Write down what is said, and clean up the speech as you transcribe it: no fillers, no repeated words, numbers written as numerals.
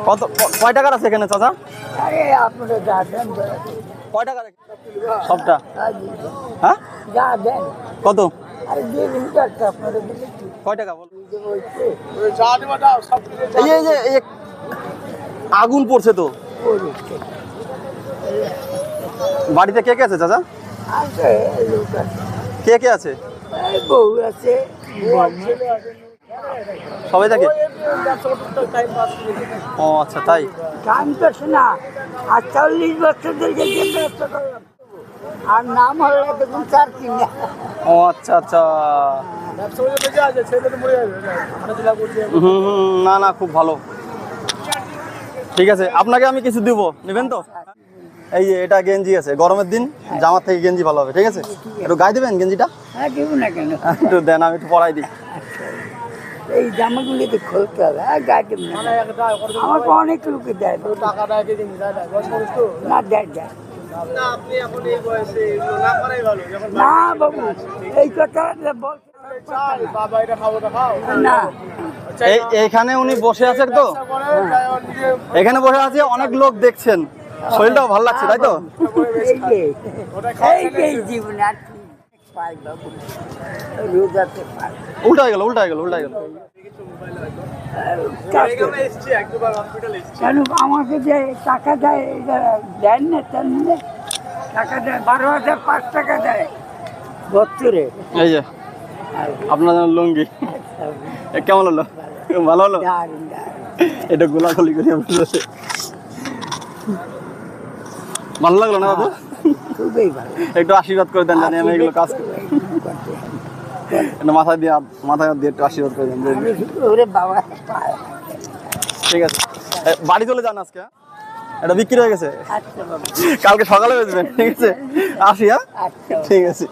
কত কয় টাকার আছে এখানে চাচা? কয় টাকা সবটা? হ্যাঁ কত? কয় টাকা বল? এই যে আগুন পড়ছে তো। বাড়িতে কে কে আছে চাচা? কে কে আছে? বউ আছে, সবাই থাকে? ও আচ্ছা তাই। টাইম পাস না। আর 40 বছর ধরে ব্যবসা করলাম, আর নাম হলো দেখুন চার কিনা। ও আচ্ছা আচ্ছা। না না খুব ভালো। ঠিক আছে, আপনাকে আমি কিছু দিব, নেবেন তো? এই যে এটা গেঞ্জি আছে, গরমের দিন জামার থেকে গেঞ্জি ভালো হবে। ঠিক আছে, একটু গায়ে দেবেন গেঞ্জিটা? হ্যাঁ দেবো না কেন, একটু দেন, আমি একটু পরাই দিই। এই জামাগুলি তো খুলতে হবে। হ্যাঁ গায়ে দেবো না, আমাকে অনেক লোকে দেয়। না দেয় দেয় না বাবু, এই কথা না। এইখানে উনি বসে আছেন তো, এখানে বসে আছে, অনেক লোক দেখছেন, শরীরটাও ভালো লাগছে তাই তো? জীবনে আর পাই বাবু, রোজাতে পাই। উল্টা হয়ে গেল, উল্টা হয়ে গেল, উল্টা হয়ে গেল। কেন আমাকে যে টাকা দেয় দেন না, তেমনি টাকা দেয় 12,005 টাকা দেয় বছরে। এই যে আপনার জন্য লুঙ্গি, কেমন হলো? ভালো হলো? এটা গোলাগুলি করে ভালো লাগলো না বাবু? খুবই ভালো। একটু আশীর্বাদ করে দেন, জানি আমি এগুলো কাজ করি। মাথায় দিয়ে একটু আশীর্বাদ করে দেন। ওরে বাবা, ঠিক আছে, বাড়ি চলে যান আজকে। এটা বিক্রি হয়ে গেছে, আচ্ছা বাবা, কালকে সকালে বেচবেন। ঠিক আছে, আসি। হ্যাঁ আচ্ছা ঠিক আছে।